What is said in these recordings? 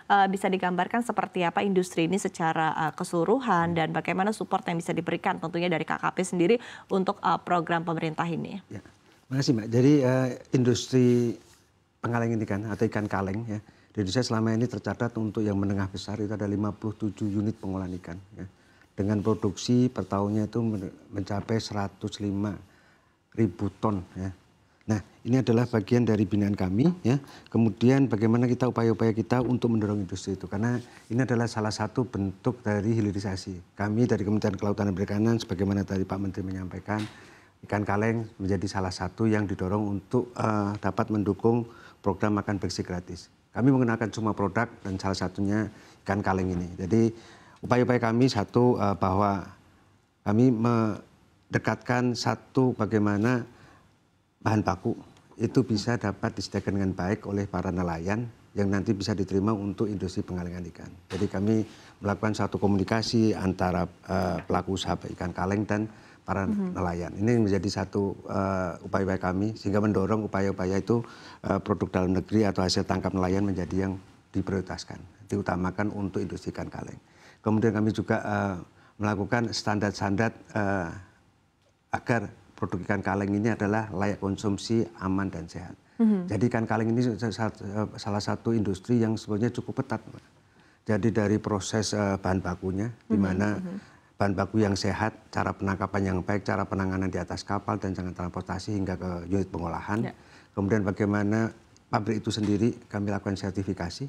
bisa digambarkan seperti apa industri ini secara keseluruhan dan bagaimana support yang bisa diberikan tentunya dari KKP sendiri untuk program pemerintah ini. Ya, makasih Mbak. Jadi industri pengaleng ini kan atau ikan kaleng ya di Indonesia selama ini tercatat untuk yang menengah besar itu ada 57 unit pengolahan ikan ya. Dengan produksi per tahunnya itu mencapai 105.000 ton ya. Nah, ini adalah bagian dari binaan kami ya. Kemudian bagaimana kita upaya-upaya kita untuk mendorong industri itu karena ini adalah salah satu bentuk dari hilirisasi. Kami dari Kementerian Kelautan dan Perikanan sebagaimana tadi Pak Menteri menyampaikan ikan kaleng menjadi salah satu yang didorong untuk dapat mendukung program makan bersih gratis. Kami menggunakan semua produk dan salah satunya ikan kaleng ini. Jadi upaya-upaya kami satu bahwa kami mendekatkan satu bagaimana bahan baku itu bisa dapat disediakan dengan baik oleh para nelayan yang nanti bisa diterima untuk industri pengalengan ikan. Jadi kami melakukan satu komunikasi antara pelaku usaha ikan kaleng dan para nelayan. Ini menjadi satu upaya-upaya kami sehingga mendorong upaya-upaya itu produk dalam negeri atau hasil tangkap nelayan menjadi yang diprioritaskan, diutamakan untuk industri ikan kaleng. Kemudian kami juga melakukan standar-standar agar produk ikan kaleng ini adalah layak konsumsi, aman dan sehat. Jadi ikan kaleng ini salah satu industri yang sebenarnya cukup ketat. Jadi dari proses bahan bakunya, di mana bahan baku yang sehat, cara penangkapan yang baik, cara penanganan di atas kapal dan jangan transportasi hingga ke unit pengolahan. Ya. Kemudian bagaimana pabrik itu sendiri kami lakukan sertifikasi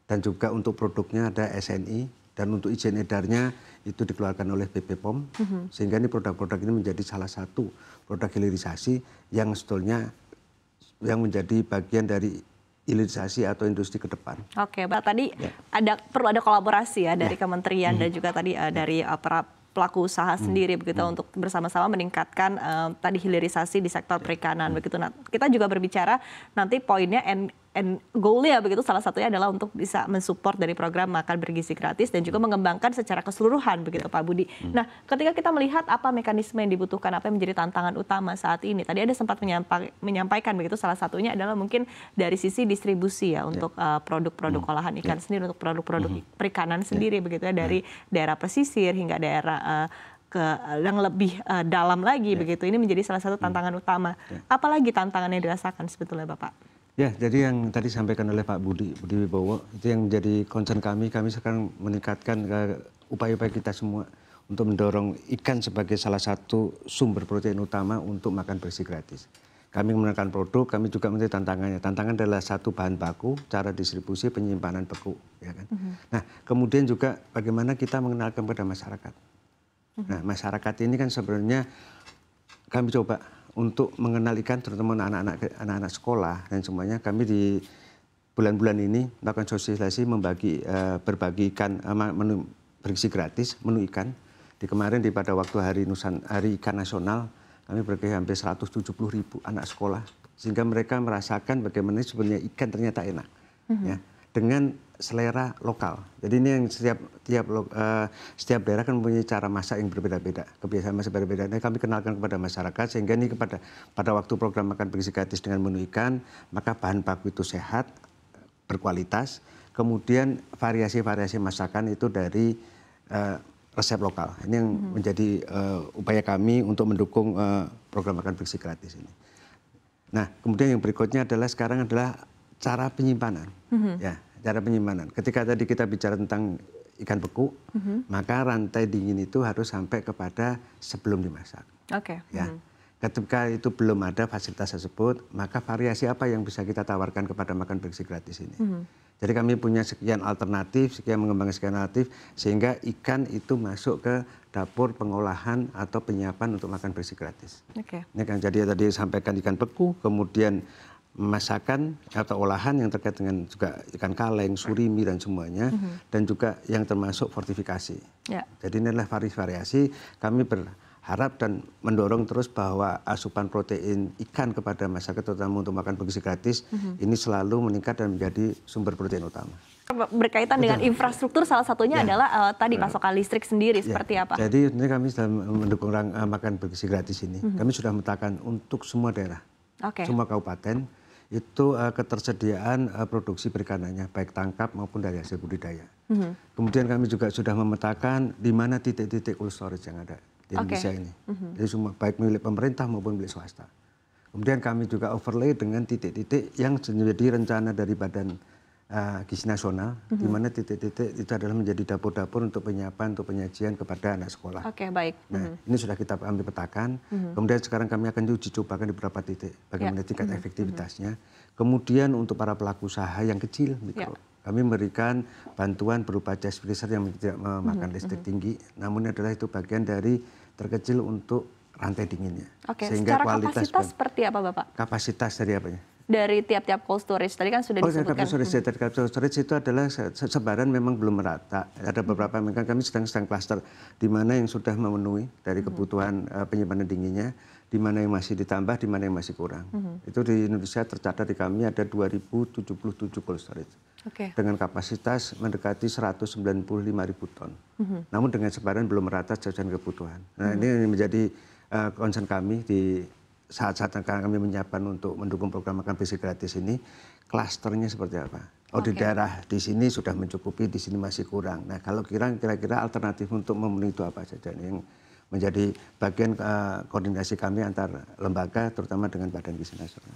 dan juga untuk produknya ada SNI dan untuk izin edarnya itu dikeluarkan oleh BP POM sehingga ini produk-produk ini menjadi salah satu produk hilirisasi yang sebetulnya yang menjadi bagian dari hilirisasi atau industri ke depan. Oke, Mbak, tadi perlu ada kolaborasi ya dari kementerian dan juga tadi dari para pelaku usaha sendiri begitu untuk bersama-sama meningkatkan tadi hilirisasi di sektor perikanan begitu. Nah, kita juga berbicara nanti poinnya and goal-nya begitu salah satunya adalah untuk bisa mensupport dari program makan bergizi gratis dan juga mengembangkan secara keseluruhan begitu Pak Budi. Nah, ketika kita melihat apa mekanisme yang dibutuhkan, apa yang menjadi tantangan utama saat ini. Tadi ada sempat menyampaikan begitu salah satunya adalah mungkin dari sisi distribusi ya untuk produk-produk olahan ikan sendiri, untuk produk-produk perikanan sendiri begitu ya dari daerah pesisir hingga daerah yang lebih dalam lagi begitu. Ini menjadi salah satu tantangan utama. Apalagi tantangan yang dirasakan sebetulnya Bapak? Ya, jadi yang tadi disampaikan oleh Pak Budi Wibowo itu yang menjadi concern kami sekarang meningkatkan upaya-upaya kita semua untuk mendorong ikan sebagai salah satu sumber protein utama untuk makan bersih gratis. Kami menggunakan produk, kami juga menjadi tantangannya. Tantangan adalah satu bahan baku, cara distribusi, penyimpanan beku, ya kan. Nah, kemudian juga bagaimana kita mengenalkan kepada masyarakat. Nah, masyarakat ini kan sebenarnya kami coba untuk mengenal ikan terutama anak-anak sekolah dan semuanya. Kami di bulan-bulan ini melakukan sosialisasi berbagi ikan menu bergizi gratis, menu ikan. Kemarin pada waktu hari ikan nasional kami berbagi hampir 170.000 anak sekolah sehingga mereka merasakan bagaimana sebenarnya ikan ternyata enak ya dengan selera lokal. Jadi ini yang setiap daerah kan mempunyai cara masak yang berbeda-beda, kebiasaan masak berbeda. Nah, kami kenalkan kepada masyarakat sehingga ini pada waktu program makan bergizi gratis dengan menu ikan, maka bahan baku itu sehat, berkualitas, kemudian variasi-variasi masakan itu dari resep lokal. Ini yang menjadi upaya kami untuk mendukung program makan bergizi gratis ini. Nah, kemudian yang berikutnya sekarang adalah cara penyimpanan. Ya, cara penyimpanan. Ketika tadi kita bicara tentang ikan beku, maka rantai dingin itu harus sampai kepada sebelum dimasak. Oke. Ya. Ketika itu belum ada fasilitas tersebut, maka variasi apa yang bisa kita tawarkan kepada makan bergizi gratis ini. Jadi kami punya sekian alternatif, mengembangkan sekian alternatif, sehingga ikan itu masuk ke dapur pengolahan atau penyiapan untuk makan bergizi gratis. Ini kan jadi tadi sampaikan ikan beku, kemudian masakan atau olahan yang terkait dengan juga ikan kaleng, surimi dan semuanya, dan juga yang termasuk fortifikasi. Jadi ini adalah variasi. Kami berharap dan mendorong terus bahwa asupan protein ikan kepada masyarakat terutama untuk makan bergizi gratis ini selalu meningkat dan menjadi sumber protein utama. Berkaitan dengan infrastruktur salah satunya adalah tadi pasokan listrik sendiri seperti apa? Jadi ini kami sedang mendukung makan bergizi gratis ini. Kami sudah memetakan untuk semua daerah, semua kabupaten itu ketersediaan produksi perikanannya, baik tangkap maupun dari hasil budidaya. Kemudian kami juga sudah memetakan di mana titik-titik cold storage yang ada di Indonesia ini. Jadi semua baik milik pemerintah maupun milik swasta. Kemudian kami juga overlay dengan titik-titik yang menjadi rencana dari Badan Gizi Nasional, di mana titik-titik itu adalah menjadi dapur-dapur untuk penyiapan, untuk penyajian kepada anak sekolah. Oke, baik. Nah, ini sudah kita ambil petakan. Kemudian sekarang kami akan uji cobakan di beberapa titik, bagaimana tingkat efektivitasnya. Kemudian untuk para pelaku usaha yang kecil, mikro, kami memberikan bantuan berupa chest freezer yang tidak memakan listrik tinggi, namun adalah itu bagian dari terkecil untuk rantai dinginnya. Oke, sehingga secara kapasitas seperti apa Bapak? Kapasitas dari apanya? Dari tiap-tiap cold storage tadi kan sudah disebutkan. Cold storage itu adalah sebaran memang belum merata. Ada beberapa, memang kami sedang klaster di mana yang sudah memenuhi dari kebutuhan penyimpanan dinginnya, di mana yang masih ditambah, di mana yang masih kurang. Itu di Indonesia tercatat di kami ada 2077 cold storage. Dengan kapasitas mendekati 195.000 ton. Namun dengan sebaran belum merata sesuai kebutuhan. Nah, ini menjadi concern kami di saat-saat kami menyiapkan untuk mendukung program makan basic gratis ini, klasternya seperti apa? Oh, di daerah di sini sudah mencukupi, di sini masih kurang. Nah, kalau kira-kira alternatif untuk memenuhi itu apa saja? Ini yang menjadi bagian koordinasi kami antar lembaga, terutama dengan Badan Gizi Nasional.